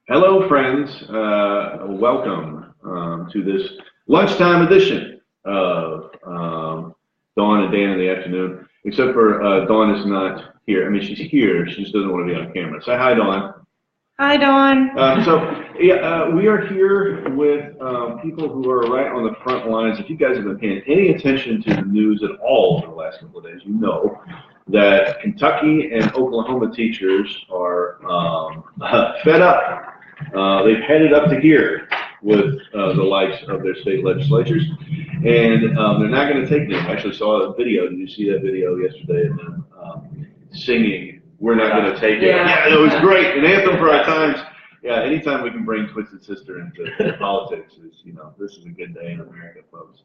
Hello, friends. Welcome to this lunchtime edition of Dawn and Dan in the afternoon. Except for Dawn is not here. I mean, she's here. She just doesn't want to be on camera. Say hi, Dawn. Hi, Dawn. We are here with people who are right on the front lines. If you guys have been paying any attention to the news at all over the last couple of days, you know that Kentucky and Oklahoma teachers are fed up. They've headed up to here with the likes of their state legislatures, and they're not going to take them. I actually saw a video. Did you see that video yesterday of them singing, "We're not going to take it"? Yeah, it was great. An anthem for our times. Yeah, anytime we can bring Twisted Sister into politics, this is a good day in America, folks.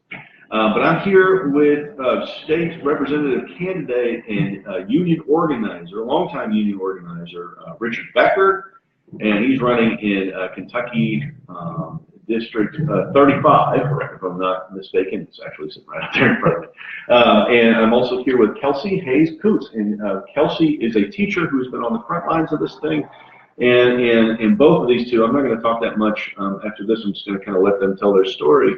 But I'm here with state representative candidate and union organizer, longtime union organizer, Richard Becker. And he's running in Kentucky District 35, if I'm not mistaken. It's actually sitting right up there in front of me. And I'm also here with Kelsey Hayes Coots. And Kelsey is a teacher who's been on the front lines of this thing. And both of these two, I'm not going to talk that much after this. I'm just going to kind of let them tell their story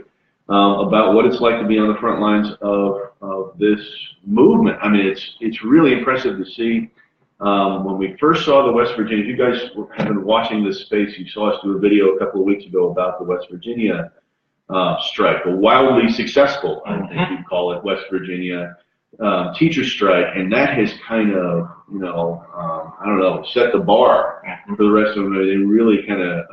about what it's like to be on the front lines of this movement. I mean, it's really impressive to see. When we first saw the West Virginia, if you guys have been watching this space, you saw us do a video a couple of weeks ago about the West Virginia strike, the wildly successful, I think you'd call it, West Virginia teacher strike, and that has kind of, I don't know, set the bar for the rest of them. They really kind of,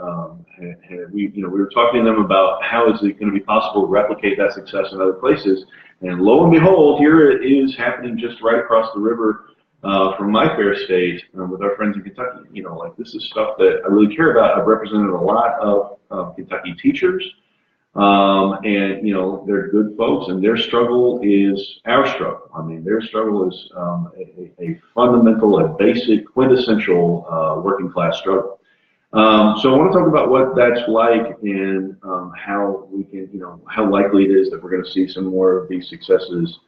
we were talking to them about how is it going to be possible to replicate that success in other places, and lo and behold, here it is happening just right across the river. From my fair state, with our friends in Kentucky, this is stuff that I really care about. I've represented a lot of Kentucky teachers, and they're good folks, and their struggle is our struggle. I mean, their struggle is a fundamental, a basic, quintessential working class struggle. So I want to talk about what that's like and how we can, how likely it is that we're going to see some more of these successes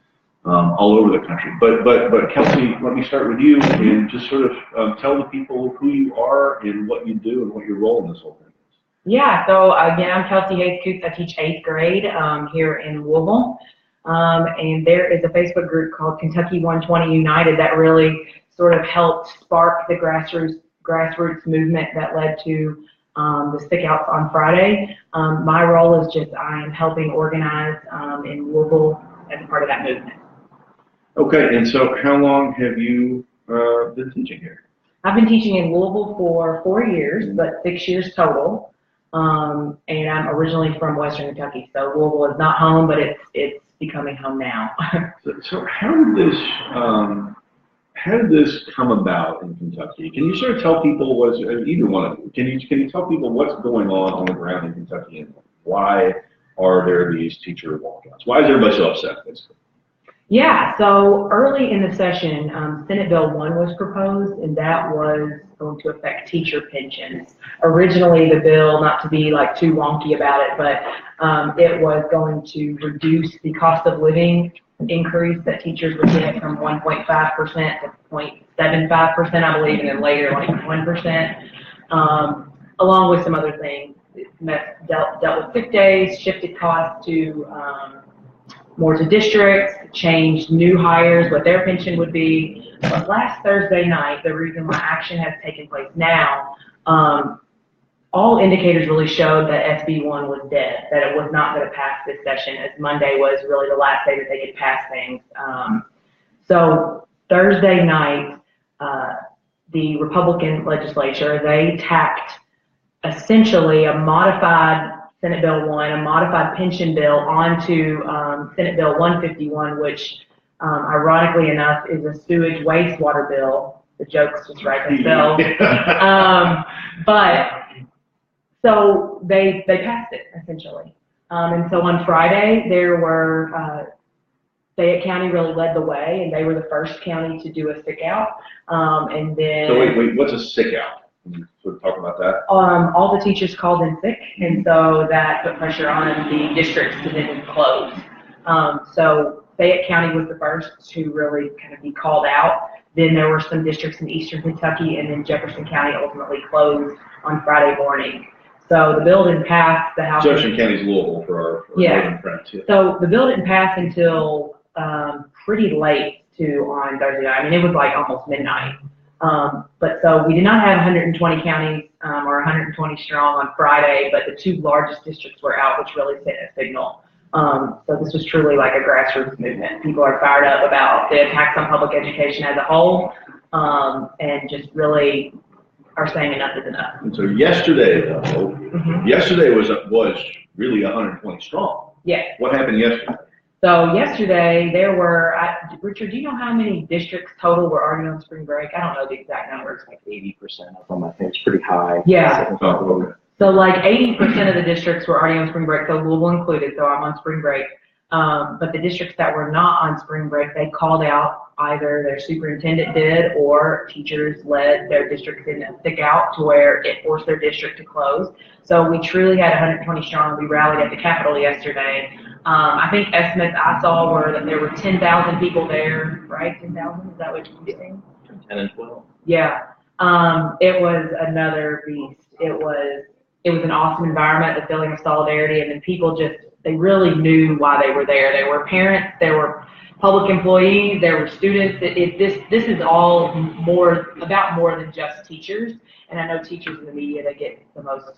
all over the country. But Kelsey, let me start with you and just sort of tell the people who you are and what you do and what your role in this whole thing is. Yeah, so again, I'm Kelsey Hayes Coots. I teach 8th grade here in Louisville. And there is a Facebook group called Kentucky 120 United that really sort of helped spark the grassroots movement that led to the stickouts on Friday. My role is I am helping organize in Louisville as a part of that movement. Okay, and so how long have you been teaching here? I've been teaching in Louisville for 4 years, but 6 years total. And I'm originally from Western Kentucky, so Louisville is not home, but it's becoming home now. So how did this come about in Kentucky? Can you sort of tell people either one of you? Can you tell people what's going on the ground in Kentucky and why are there these teacher walkouts? Why is everybody so upset, basically? Yeah, so early in the session, Senate Bill 1 was proposed, and that was going to affect teacher pensions. Originally, the bill, not to be too wonky about it, but it was going to reduce the cost of living increase that teachers would get from 1.5% to 0.75%, I believe, and then later 1%, along with some other things. That dealt with sick days, shifted costs to more to districts, changed new hires, what their pension would be. But last Thursday night, the reason why action has taken place now, all indicators really showed that SB 1 was dead, that it was not going to pass this session, as Monday was really the last day that they could pass things. So Thursday night, the Republican legislature, they tacked essentially a modified Senate Bill 1, a modified pension bill onto Senate Bill 151, which ironically enough is a sewage wastewater bill. The jokes just write themselves. But so they passed it essentially. And so on Friday there were Fayette County really led the way, and they were the first county to do a sick out. And then so wait, what's a sick out? Can you sort of talk about that? All the teachers called in sick, and so that put pressure on the districts to then close. So Fayette County was the first to really kind of be called out. Then there were some districts in eastern Kentucky, and then Jefferson County ultimately closed on Friday morning. So the bill didn't pass the House. Jefferson County's Louisville for our northern friends. Yeah. So the bill didn't pass until pretty late on Thursday night. I mean, it was like almost midnight. But so we did not have 120 counties or 120 strong on Friday, but the two largest districts were out, which really sent a signal. So this was truly like a grassroots movement. People are fired up about the attacks on public education as a whole, and just really are saying enough is enough. And so yesterday, though, yesterday was really 120 strong. Yeah. What happened yesterday? So yesterday there were, Richard, do you know how many districts total were already on spring break? I don't know the exact numbers. Like 80% of them, I think it's pretty high. Yeah. Okay. So like 80% of the districts were already on spring break, so Louisville included, so I'm on spring break. But the districts that were not on spring break, they called out, either their superintendent did or teachers led their district in a stick out to where it forced their district to close. So we truly had 120 strong. We rallied at the Capitol yesterday. I think estimates I saw were that there were 10,000 people there, right? 10,000, is that what you're saying? 10 and 12. Yeah. It was another beast. It was an awesome environment, the feeling of solidarity, and then people they really knew why they were there. There were parents, there were public employees, there were students. This is all about more than just teachers. And I know teachers in the media, they get the most,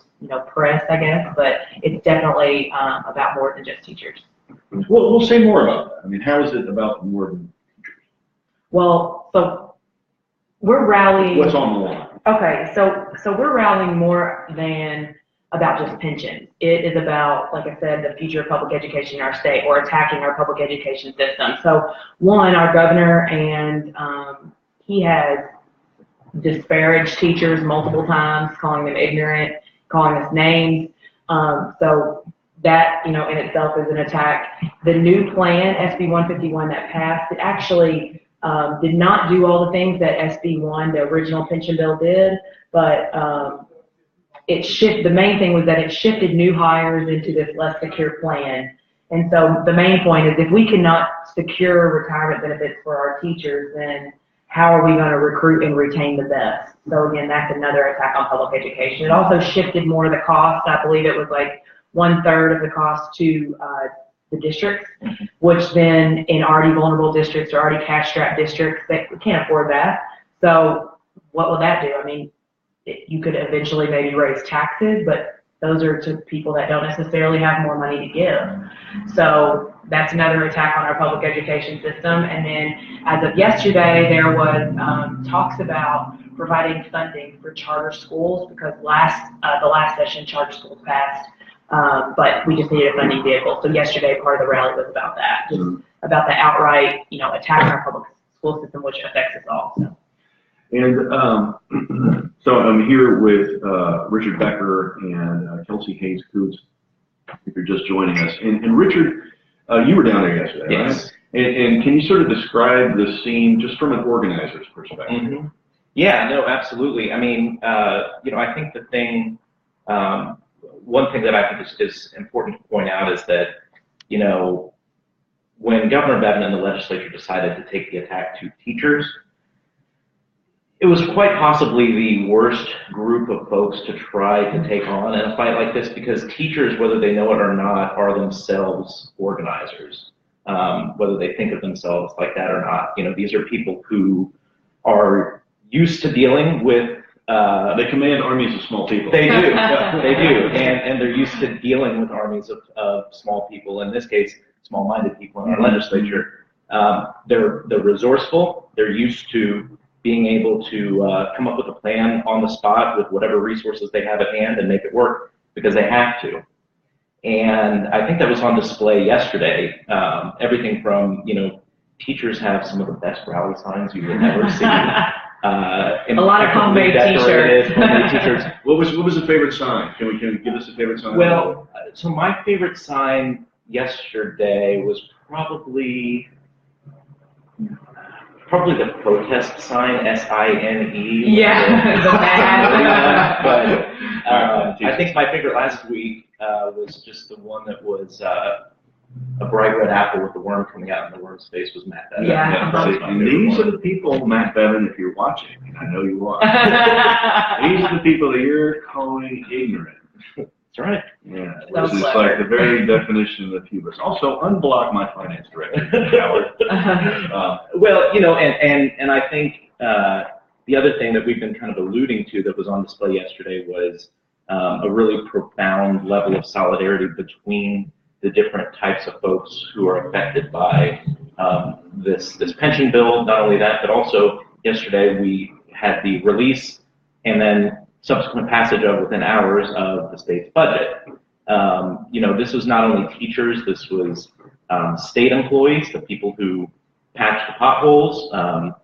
press, I guess, but it's definitely about more than just teachers. We'll say more about that. I mean, how is it about more than teachers? Well, so we're rallying. What's on the line? Okay, so we're rallying more than about just pensions. It is about, like I said, the future of public education in our state, or attacking our public education system. So one, our governor, and he has disparaged teachers multiple times, calling them ignorant, calling us names. So that, in itself is an attack. The new plan, SB 151 that passed, it actually did not do all the things that SB 1, the original pension bill, did, but the main thing was that it shifted new hires into this less secure plan. And so the main point is, if we cannot secure retirement benefits for our teachers, then how are we going to recruit and retain the best? So again, that's another attack on public education. It also shifted more of the cost. I believe it was like 1/3 of the cost to the districts, which then in already vulnerable districts or already cash-strapped districts, they can't afford that. So what will that do? I mean, you could eventually maybe raise taxes, but those are to people that don't necessarily have more money to give. So that's another attack on our public education system. And then as of yesterday, there was talks about providing funding for charter schools, because the last session charter schools passed, but we just needed a funding vehicle. So yesterday, part of the rally was about that, just about the outright, attack on our public school system, which affects us all. So. And so I'm here with Richard Becker and Kelsey Hayes Coots, if you're just joining us. And Richard, you were down there yesterday, yes. Right? And can you sort of describe the scene just from an organizer's perspective? Mm-hmm. Yeah, no, absolutely. I mean, I think the thing, one thing that I think is important to point out is that, when Governor Bevin and the legislature decided to take the attack to teachers, it was quite possibly the worst group of folks to try to take on in a fight like this, because teachers, whether they know it or not, are themselves organizers, whether they think of themselves like that or not. These are people who are used to dealing with. They command armies of small people. They do, they do, and they're used to dealing with armies of small people. In this case, small-minded people in our legislature. They're resourceful. They're used to being able to come up with a plan on the spot with whatever resources they have at hand and make it work, because they have to. And I think that was on display yesterday. Everything from, teachers have some of the best rally signs you would ever see. A lot of homemade t-shirts. What was the favorite sign? Can you give us a favorite sign? Well, so my favorite sign yesterday was probably the protest sign, S-I-N-E. Yeah, the bad. But I think my favorite last week was just the one that was a bright red apple with the worm coming out, and the worm's face was Matt Bevin. Yeah. And these are the people, Matt Bevin, if you're watching, and I know you are, these are the people that you're calling ignorant. That's right. Yeah, So which is clever. like the very definition of hubris. Also, unblock my finance director, Howard. Well, you know, and I think the other thing that we've been kind of alluding to that was on display yesterday was a really profound level of solidarity between the different types of folks who are affected by this pension bill. Not only that, but also yesterday we had the release and then subsequent passage of within hours of the state's budget. You know, this was not only teachers, this was state employees, the people who patch the potholes,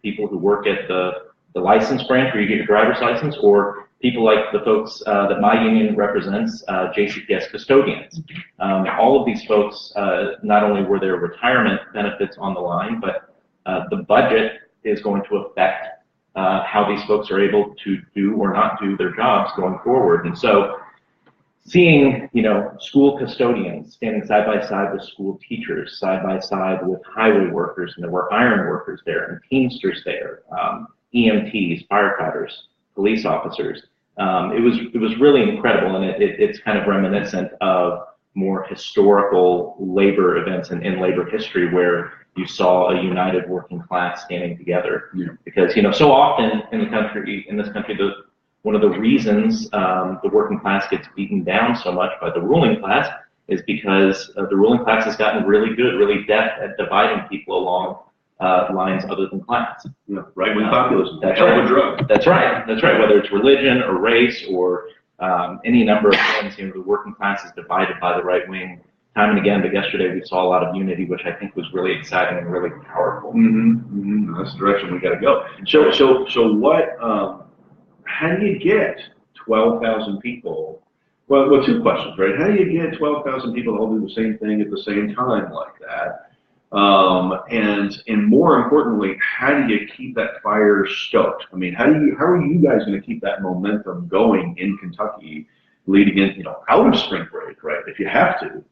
people who work at the license branch where you get your driver's license, or people like the folks that my union represents, JCPS custodians. All of these folks, not only were their retirement benefits on the line, but the budget is going to affect how these folks are able to do or not do their jobs going forward. And so seeing, you know, school custodians standing side by side with school teachers, side by side with highway workers, and there were iron workers there and Teamsters there, EMTs, firefighters, police officers. It was really incredible, and it's kind of reminiscent of more historical labor events in labor history where you saw a united working class standing together. Yeah. Because, you know, so often in this country, one of the reasons the working class gets beaten down so much by the ruling class is because the ruling class has gotten really good, really deft at dividing people along lines other than class. Yeah, right-wing populism. That's right. Drug. That's right. That's right. Whether it's religion or race or any number of things, you know, the working class is divided by the right wing time and again. But yesterday we saw a lot of unity, which I think was really exciting and really powerful. That's the direction we got to go. So what? How do you get 12,000 people? Well, two questions, right? How do you get 12,000 people to all do the same thing at the same time like that? And more importantly, how do you keep that fire stoked? I mean, how are you guys going to keep that momentum going in Kentucky, leading in, you know, out of spring break, right? If you have to,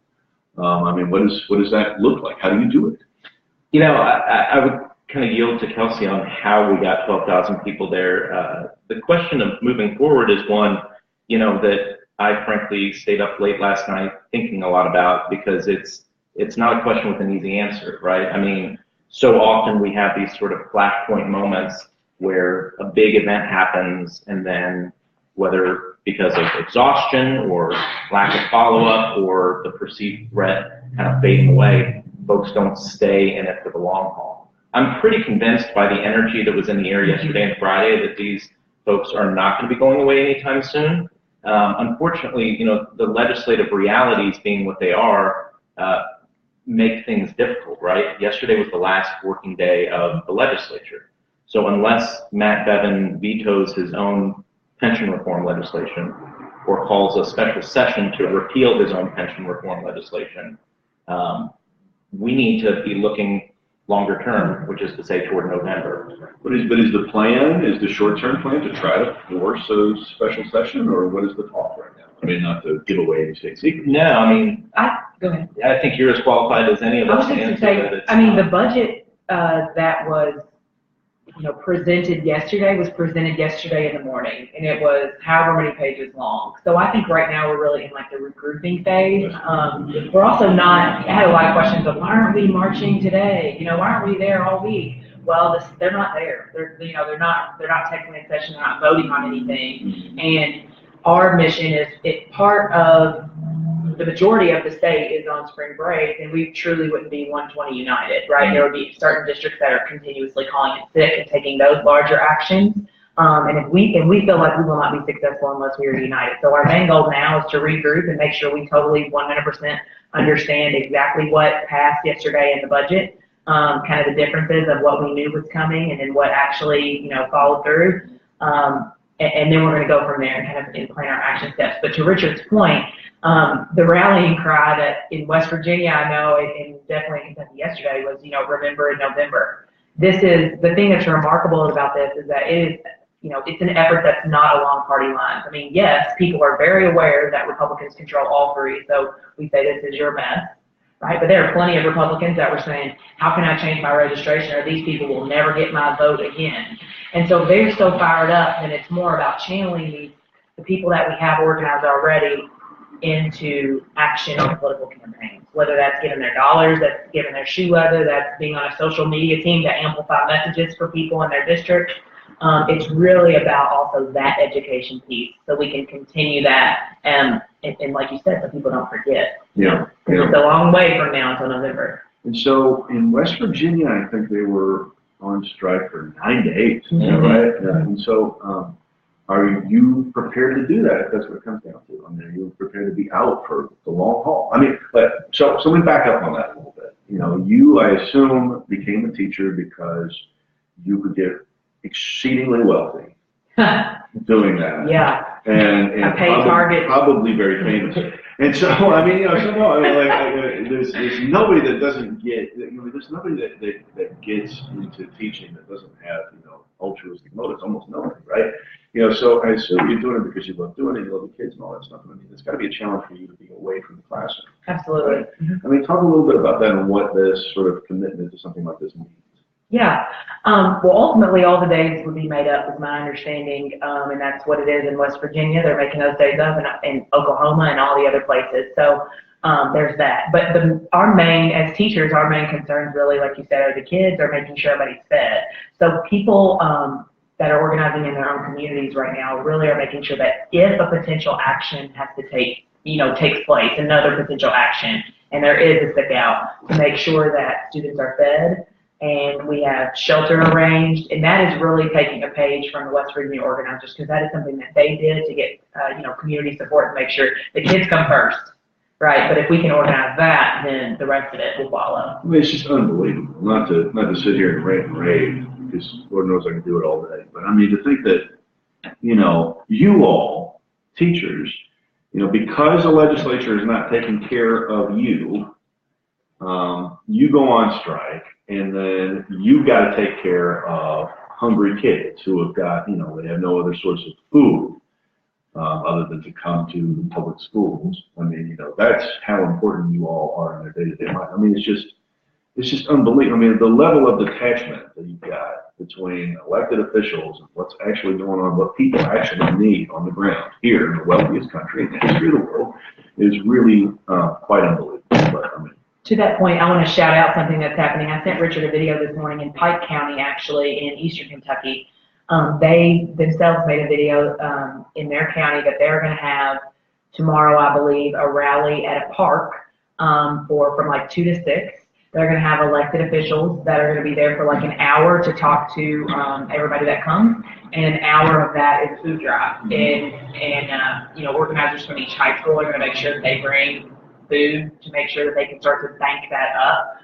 I mean, what does that look like? How do you do it? You know, I would kind of yield to Kelsey on how we got 12,000 people there. The question of moving forward is one, you know, that I frankly stayed up late last night thinking a lot about, because it's not a question with an easy answer, right? I mean, so often we have these sort of flashpoint moments where a big event happens, and then whether because of exhaustion or lack of follow-up or the perceived threat kind of fading away, folks don't stay in it for the long haul. I'm pretty convinced by the energy that was in the air yesterday and Friday that these folks are not going to be going away anytime soon. Unfortunately, you know, the legislative realities being what they are, make things difficult, right? Yesterday was the last working day of the legislature. So unless Matt Bevin vetoes his own pension reform legislation or calls a special session to repeal his own pension reform legislation, we need to be looking longer term, which is to say toward November. But is the short-term plan to try to force a special session, or what is the talk right now? I mean, not to give away any state secrets. No, I mean, Go ahead. I think you're as qualified as any of I us was to just to answer that. say, It's I mean, the not- budget that was, you know, presented yesterday in the morning, and it was however many pages long. So I think right now we're really in like the regrouping phase. We're also not, I had a lot of questions of why aren't we marching today? You know, why aren't we there all week? Well, they're not there. They're not technically in session. They're not voting on anything. And our mission is part of the majority of the state is on spring break, and we truly wouldn't be 120 united, right? There would be certain districts that are continuously calling it sick and taking those larger actions. And we feel like we will not be successful unless we are united. So our main goal now is to regroup and make sure we totally 100% understand exactly what passed yesterday in the budget, kind of the differences of what we knew was coming and then what actually, you know, followed through. And then we're going to go from there and kind of plan our action steps. But to Richard's point, the rallying cry that in West Virginia, I know, and definitely in Kentucky yesterday was, you know, remember in November. This is the thing that's remarkable about this is that it is, you know, it's an effort that's not along party lines. I mean, yes, people are very aware that Republicans control all three, so we say this is your mess. right? But there are plenty of Republicans that were saying, how can I change my registration, or these people will never get my vote again. And so they're so fired up, and it's more about channeling the people that we have organized already into action on political campaigns, whether that's giving their dollars, that's giving their shoe leather, that's being on a social media team to amplify messages for people in their district. It's really about also that education piece, so we can continue that, and like you said, so people don't forget. Yeah. It's a long way from now until November. And so in West Virginia, I think they were on strike for 9 days, is that right? Yeah. And so, are you prepared to do that if that's what it comes down to? I mean, are you prepared to be out for the long haul? I mean, but so we back up on that a little bit. You know, you, I assume, became a teacher because you could get exceedingly wealthy doing that. Yeah. And probably very famous. And so, I mean, you know, so no, I mean, like, there's nobody that doesn't get, you know, there's nobody that gets into teaching that doesn't have, you know, altruistic motives, almost nobody, right? You know, so I assume you're doing it because you love doing it, you love the kids and all that stuff. I mean, it's got to be a challenge for you to be away from the classroom. Absolutely. Right? I mean, talk a little bit about that and what this sort of commitment to something like this means. Yeah. Well, ultimately, all the days would be made up, is my understanding, and that's what it is in West Virginia. They're making those days up in Oklahoma and all the other places. So there's that. But as teachers, our main concerns really, like you said, are the kids, are making sure everybody's fed. So people that are organizing in their own communities right now really are making sure that if a potential action has to takes place, another potential action, and there is a sick out, to make sure that students are fed. And we have shelter arranged, and that is really taking a page from the West Virginia organizers, because that is something that they did to get community support and make sure the kids come first, right? But if we can organize that, then the rest of it will follow. I mean, it's just unbelievable. Not to sit here and rant and rave, because Lord knows I can do it all day. But I mean, to think that, you know, you all, teachers, you know, because the legislature is not taking care of you, you go on strike, and then you've got to take care of hungry kids who have got, you know, they have no other source of food other than to come to the public schools. I mean, you know, that's how important you all are in their day-to-day life. I mean, it's just unbelievable. I mean, the level of detachment that you've got between elected officials and what's actually going on, what people actually need on the ground here in the wealthiest country in the history of the world, is really quite unbelievable. But I mean, to that point, I want to shout out something that's happening. I sent Richard a video this morning in Pike County, actually, in eastern Kentucky. They themselves made a video in their county that they're going to have tomorrow, I believe, a rally at a park from like 2 to 6. They're going to have elected officials that are going to be there for like an hour to talk to everybody that comes, and an hour of that is food drive. And organizers from each high school are going to make sure that they bring food to make sure that they can start to bank that up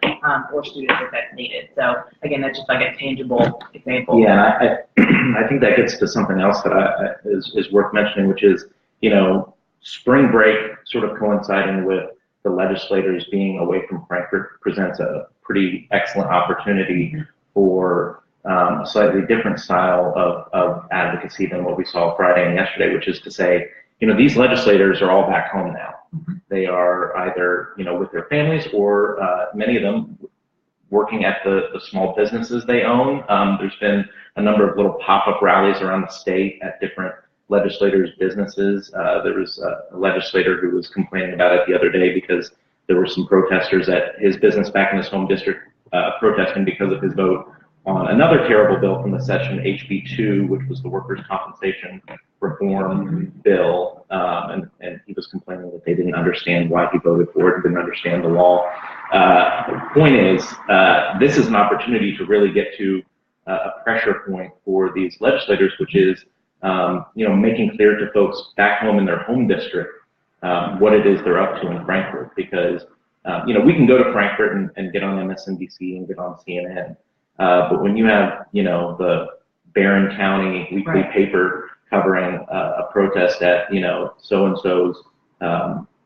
for students if that's needed. So again, that's just like a tangible example. Yeah, I think that gets to something else that is worth mentioning, which is, you know, spring break sort of coinciding with the legislators being away from Frankfurt presents a pretty excellent opportunity for a slightly different style of advocacy than what we saw Friday and yesterday, which is to say, you know, these legislators are all back home now. They are either, you know, with their families, or many of them working at the small businesses they own. There's been a number of little pop-up rallies around the state at different legislators' businesses. There was a legislator who was complaining about it the other day because there were some protesters at his business back in his home district protesting because of his vote on another terrible bill from the session, HB 2, which was the workers' compensation reform bill, and he was complaining that they didn't understand why he voted for it and didn't understand the law. The point is, this is an opportunity to really get to a pressure point for these legislators, which is, you know, making clear to folks back home in their home district what it is they're up to in Frankfurt, because, you know, we can go to Frankfurt and get on MSNBC and get on CNN. But when you have, you know, the Barron County weekly paper covering a protest at, you know, so-and-so's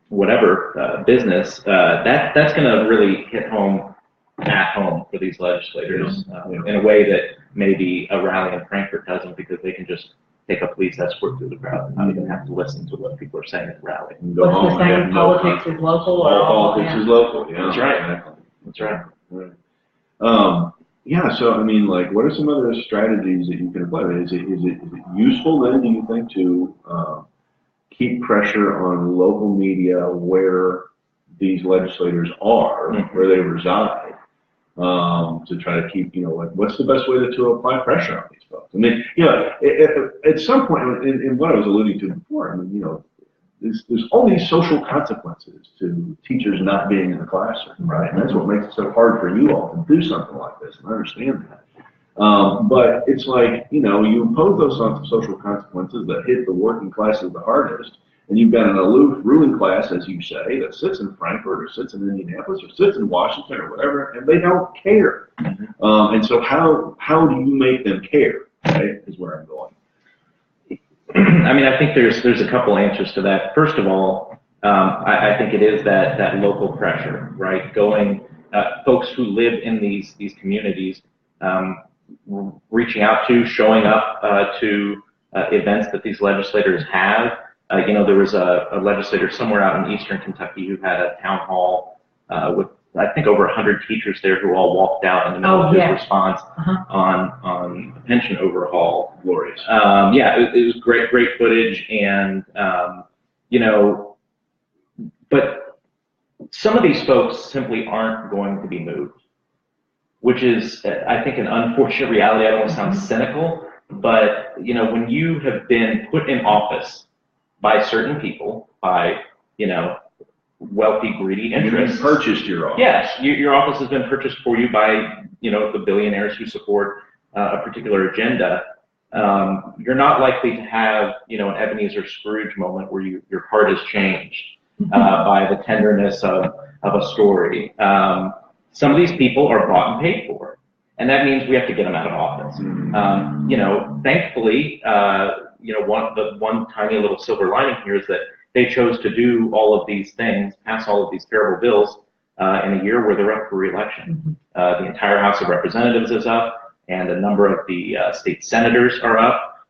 whatever business, that's going to really hit home at home for these legislators in a way that maybe a rally in Frankfurt doesn't, because they can just take a police escort through the crowd, not even have to listen to what people are saying at the rally. What's the saying? Politics is local, or all politics is local. Yeah, that's right. Exactly. That's right. Right. Yeah. So I mean, like, what are some other strategies that you can apply? Is it useful then? Do you think to keep pressure on local media where these legislators are, where they reside, to try to keep, like, what's the best way to apply pressure on these folks? I mean, at some point, in what I was alluding to before, I mean, there's all these social consequences to teachers not being in the classroom, right? And that's what makes it so hard for you all to do something like this, and I understand that. But it's like, you impose those social consequences that hit the working classes the hardest, and you've got an aloof ruling class, as you say, that sits in Frankfurt or sits in Indianapolis or sits in Washington or whatever, and they don't care. And so how do you make them care, right, is where I'm going. I mean, I think there's a couple answers to that. First of all, I think it is that local pressure, right? Folks who live in these communities, reaching out to, showing up to events that these legislators have. There was a legislator somewhere out in eastern Kentucky who had a town hall with, I think, over 100 teachers there who all walked out in the middle of his response on the pension overhaul. Glorious. It was great footage, and but some of these folks simply aren't going to be moved, which is, I think, an unfortunate reality. I don't want to sound cynical, but when you have been put in office by certain people, by wealthy, greedy interests. You've purchased your office. Yes, your office has been purchased for you by the billionaires who support a particular agenda. You're not likely to have an Ebenezer Scrooge moment where your heart is changed by the tenderness of a story. Some of these people are bought and paid for, and that means we have to get them out of office. Thankfully, one tiny little silver lining here is that they chose to do all of these things, pass all of these terrible bills in a year where they're up for re-election. The entire House of Representatives is up, and a number of the state senators are up.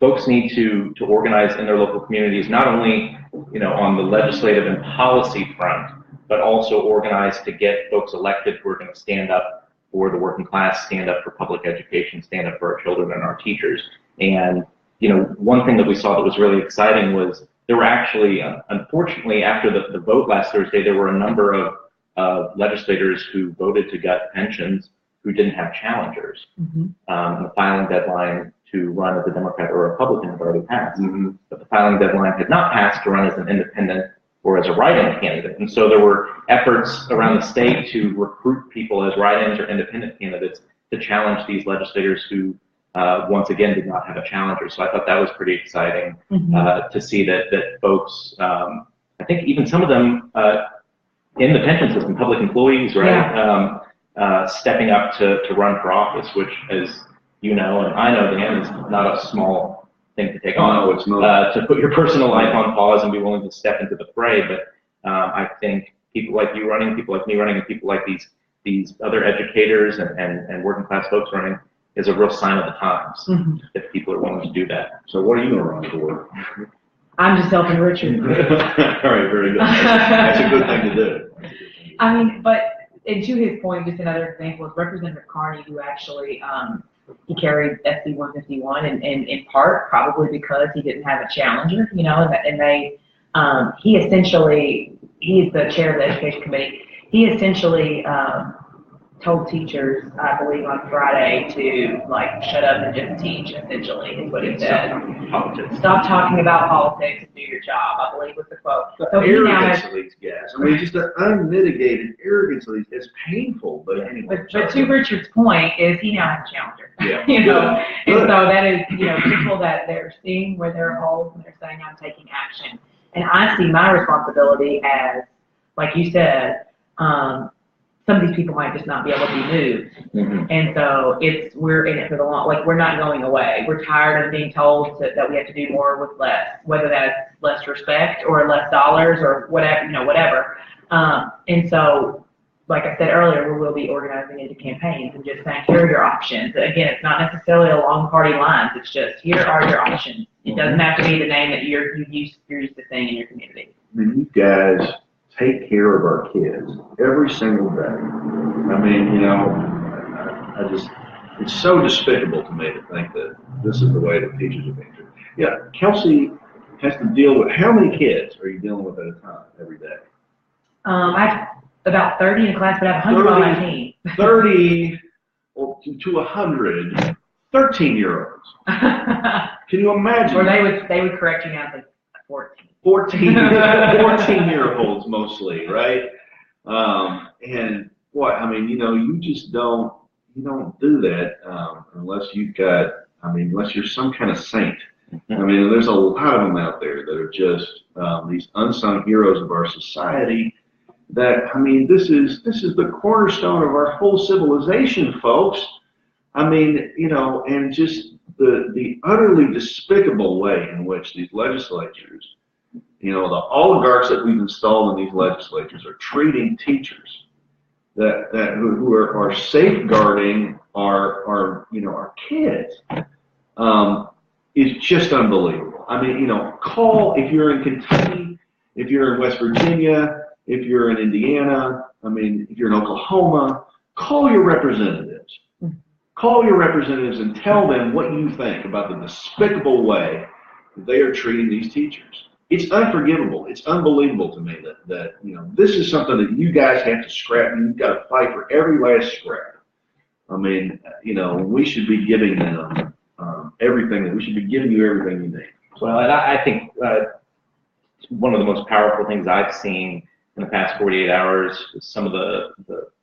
Folks need to organize in their local communities, not only on the legislative and policy front, but also organize to get folks elected who are going to stand up for the working class, stand up for public education, stand up for our children and our teachers. And one thing that we saw that was really exciting was there were actually, unfortunately, after the vote last Thursday, there were a number of legislators who voted to gut pensions who didn't have challengers. The filing deadline to run as a Democrat or a Republican had already passed, but the filing deadline had not passed to run as an independent or as a write-in candidate. And so there were efforts around the state to recruit people as write-ins or independent candidates to challenge these legislators who once again did not have a challenger. So I thought that was pretty exciting to see that folks, I think even some of them in the pension system, public employees, right, stepping up to run for office, which, as you know and I know, Dan, is not a small thing to take on. It's not. To put your personal life on pause and be willing to step into the fray. But I think people like you running, people like me running, and people like these other educators and working class folks running is a real sign of the times if people are willing to do that. So what are you going to run for? I'm just helping Richard. All right, very good. That's a good thing to do. I mean, and to his point, just another example is Representative Carney, who actually he carried SB 151, and in part probably because he didn't have a challenger, and they he's the chair of the Education Committee. He essentially told teachers, I believe on Friday, to shut up and just teach, essentially, is what he said. Stop talking about politics and do your job, I believe was the quote. The So arrogance of these guys. I mean, just the unmitigated arrogance of these, it's painful, but anyway. But to Richard's point is he now has a challenger. Yeah. And so that is, people that they're seeing where there are holes and they're saying, I'm taking action. And I see my responsibility as, like you said, some of these people might just not be able to be moved. And so we're in it for the long, we're not going away. We're tired of being told that we have to do more with less, whether that's less respect or less dollars or whatever, whatever. And so like I said earlier, we will be organizing into campaigns and just saying, here are your options. Again, it's not necessarily along party lines. It's just, here are your options. It doesn't have to be the name that you're used to saying in your community. I mean, you guys take care of our kids every single day. I mean, you know, I just, it's so despicable to me to think that this is the way that teachers are being treated. Yeah, Kelsey has to deal with, how many kids are you dealing with at a time every day? I have about 30 in class, but I have 100 on my team. 30 to 100 13-year-olds. Can you imagine? Or they would correct you now to 14. 14-year-olds mostly, right? And what, I mean, you know, you just don't do that unless you've got, I mean, unless you're some kind of saint. I mean, there's a lot of them out there that are just these unsung heroes of our society. That, I mean, this is the cornerstone of our whole civilization, folks. I mean, you know, and just the utterly despicable way in which these legislatures, you know, the oligarchs that we've installed in these legislatures are treating teachers who are safeguarding our you know, our kids, is just unbelievable. I mean, you know, call, if you're in Kentucky, if you're in West Virginia, if you're in Indiana, I mean, if you're in Oklahoma, call your representatives. Call your representatives and tell them what you think about the despicable way that they are treating these teachers. It's unforgivable. It's unbelievable to me that you know, this is something that you guys have to scrap. You've got to fight for every last scrap. I mean, you know, we should be giving them everything. We should be giving you everything you need. Well, and I think one of the most powerful things I've seen in the past 48 hours is some of the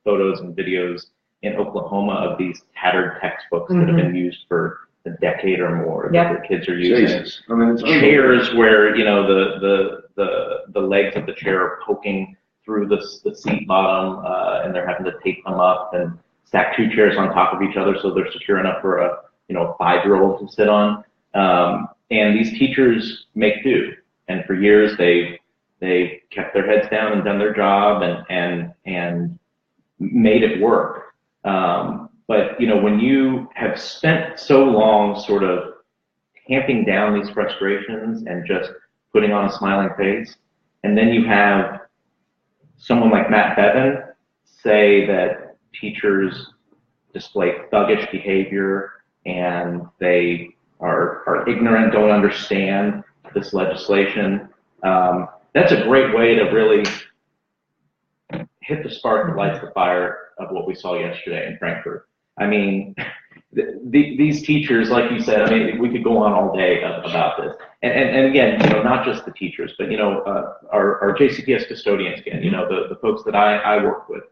photos and videos in Oklahoma of these tattered textbooks that have been used for a decade or more that the kids are using. Jesus. I mean, it's chairs where, you know, the legs of the chair are poking through the seat bottom, and they're having to tape them up and stack two chairs on top of each other so they're secure enough for a 5-year-old to sit on. And these teachers make do. And for years they've kept their heads down and done their job and made it work. But, you know, when you have spent so long sort of tamping down these frustrations and just putting on a smiling face, and then you have someone like Matt Bevin say that teachers display thuggish behavior and they are ignorant, don't understand this legislation, that's a great way to really hit the spark that lights the fire of what we saw yesterday in Frankfurt. I mean, these teachers, like you said, I mean, we could go on all day about this. And again, you know, not just the teachers, but, you know, our JCPS custodians, again, you know, the folks that I work with,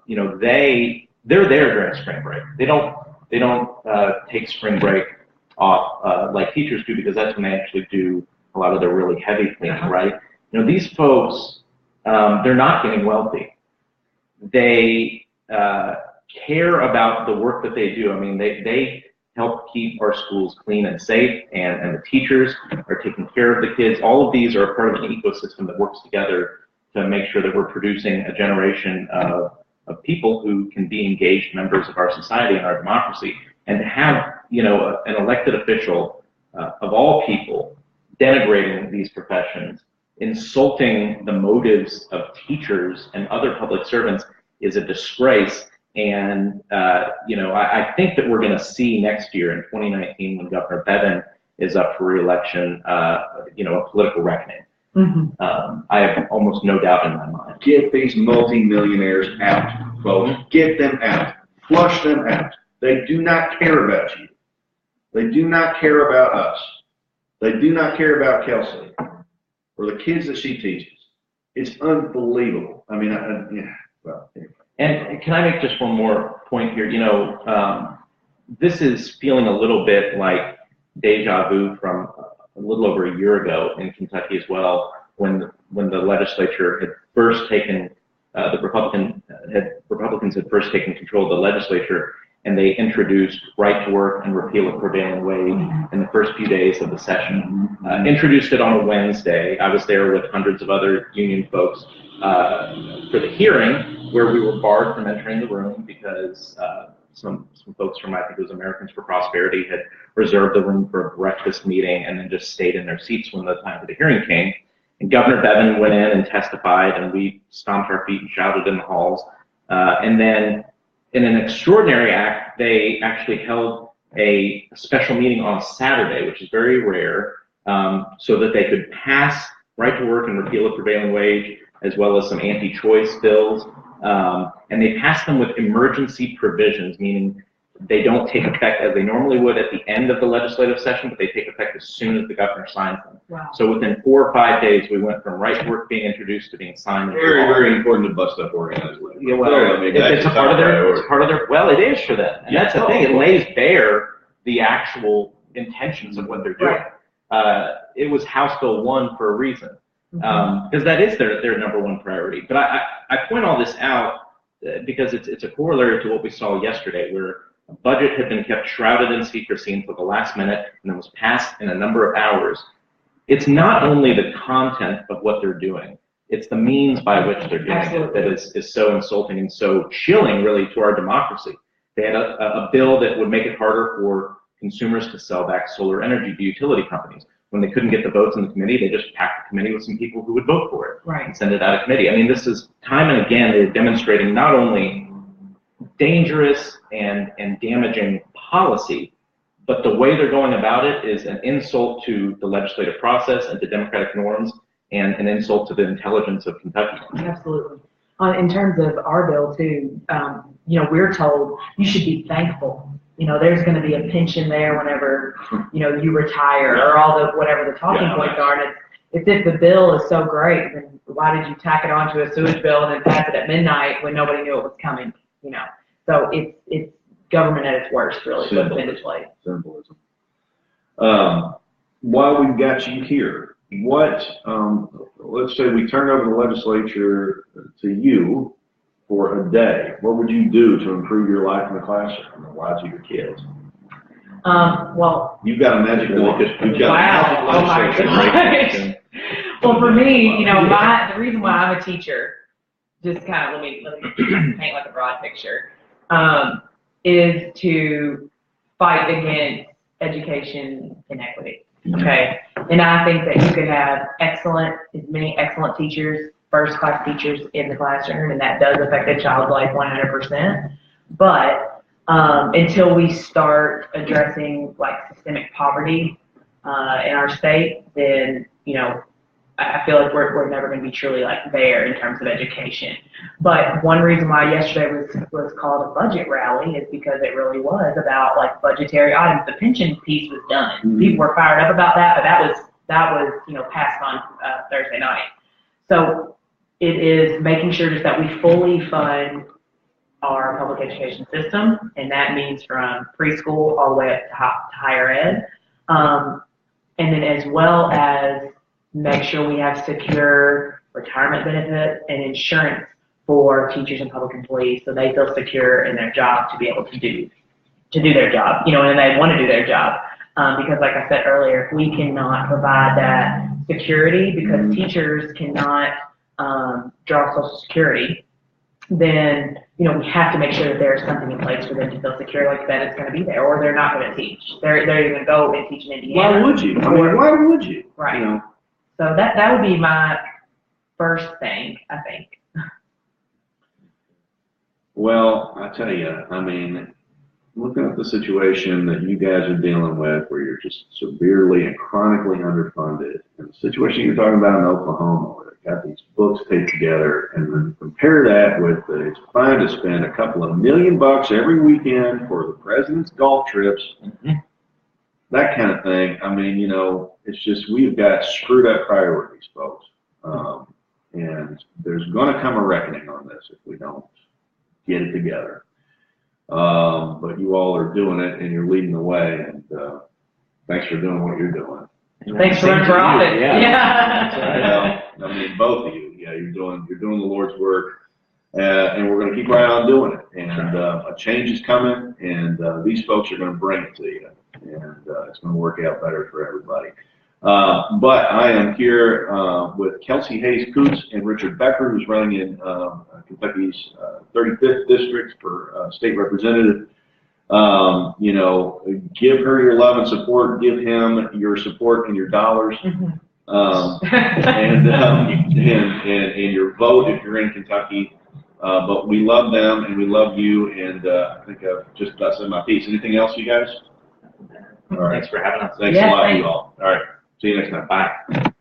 you know, they're there during spring break. They don't take spring break off like teachers do, because that's when they actually do a lot of their really heavy things, right? You know, these folks, they're not getting wealthy. They care about the work that they do. I mean, they help keep our schools clean and safe, and the teachers are taking care of the kids. All of these are a part of an ecosystem that works together to make sure that we're producing a generation of people who can be engaged members of our society and our democracy. And to have, you know, an elected official of all people denigrating these professions, insulting the motives of teachers and other public servants is a disgrace. And, you know, I think that we're going to see next year in 2019, when Governor Bevin is up for re-election, you know, a political reckoning. I have almost no doubt in my mind. Get these multi-millionaires out, folks. Get them out. Flush them out. They do not care about you. They do not care about us. They do not care about Kelsey or the kids that she teaches. It's unbelievable. I mean, yeah, well, anyway. And can I make just one more point here? You know, this is feeling a little bit like deja vu from a little over a year ago in Kentucky as well, when the legislature had first taken Republicans had first taken control of the legislature, and they introduced right to work and repeal of prevailing wage in the first few days of the session. Introduced it on a Wednesday. I was there with hundreds of other union folks for the hearing. where we were barred from entering the room because some folks from, I think it was Americans for Prosperity, had reserved the room for a breakfast meeting and then just stayed in their seats when the time for the hearing came. And Governor Bevin went in and testified, and we stomped our feet and shouted in the halls. And then in an extraordinary act, they actually held a special meeting on Saturday, which is very rare, so that they could pass right to work and repeal the prevailing wage, as well as some anti-choice bills. And they passed them with emergency provisions, meaning they don't take effect as they normally would at the end of the legislative session, but they take effect as soon as the governor signs them. Wow. So within 4 or 5 days, we went from right to work being introduced to being signed. Very, very important to bust up organized labor. Yeah, well, it's part of their, well, it is for them. And that's the thing, it lays bare the actual intentions of what they're doing. Right. It was House Bill 1 for a reason, because that is their number one priority. But I point all this out because it's a corollary to what we saw yesterday, where a budget had been kept shrouded in secrecy until the last minute and then was passed in a number of hours. It's not only the content of what they're doing, it's the means by which they're doing it that is so insulting and so chilling, really, to our democracy. They had a bill that would make it harder for consumers to sell back solar energy to utility companies. When they couldn't get the votes in the committee, they just packed the committee with some people who would vote for it and send it out of committee. I mean, this is time and again, they're demonstrating not only dangerous and damaging policy, but the way they're going about it is an insult to the legislative process and to democratic norms, and an insult to the intelligence of Kentucky. Absolutely. In terms of our bill too, you know, we're told you should be thankful. You know, there's going to be a pension there whenever, you know, you retire, or all the whatever the talking points are. And it's if the bill is so great, then why did you tack it onto a sewage bill and then pass it at midnight when nobody knew it was coming? You know, so it's government at its worst, really. What's been displayed. Symbolism. While we've got you here, what? Let's say we turn over the legislature to you for a day. What would you do to improve your life in the classroom and the lives of your kids? Well, you've got a magic wand. You've got a magic legislature. Well, for me, you know, the reason why I'm a teacher, just kind of let me paint like a broad picture, is to fight against education inequity. Okay, and I think that you could have as many excellent teachers, first-class teachers in the classroom, and that does affect a child's life 100%. But until we start addressing like systemic poverty in our state, then, you know, I feel like we're never going to be truly like there in terms of education. But one reason why yesterday was called a budget rally is because it really was about like budgetary items. The pension piece was done. People were fired up about that, but that was you know, passed on Thursday night. So it is making sure just that we fully fund our public education system, and that means from preschool all the way up to higher ed, and then as well as make sure we have secure retirement benefits and insurance for teachers and public employees so they feel secure in their job to be able to do their job, you know, and they want to do their job. Because like I said earlier, if we cannot provide that security because teachers cannot draw Social Security, then, you know, we have to make sure that there's something in place for them to feel secure, like that it's going to be there, or they're not going to teach. They're going to go and teach in Indiana. Why would you? I mean, why would you? Right. You know? So that would be my first thing, I think. Well, I tell you, I mean, looking at the situation that you guys are dealing with, where you're just severely and chronically underfunded, and the situation you're talking about in Oklahoma, where they've got these books taped together, and then compare that with it's fine to spend a couple of $1 million every weekend for the president's golf trips, that kind of thing. I mean, you know, it's just we've got screwed up priorities, folks, and there's going to come a reckoning on this if we don't get it together. But you all are doing it, and you're leading the way, and thanks for doing what you're doing. Thanks for running for office. Yeah. Well, I mean, both of you. Yeah, you're doing the Lord's work, and we're going to keep right on doing it. And a change is coming, and these folks are going to bring it to you, and it's going to work out better for everybody. But I am here with Kelsey Hayes Coots and Richard Becker, who's running in Kentucky's 35th district for state representative. You know, give her your love and support. Give him your support and your dollars, and your vote if you're in Kentucky. But we love them and we love you. And I think I've just about said my piece. Anything else, you guys? All right. Thanks for having us. Thanks a lot, you all. All right. See you next time. Bye.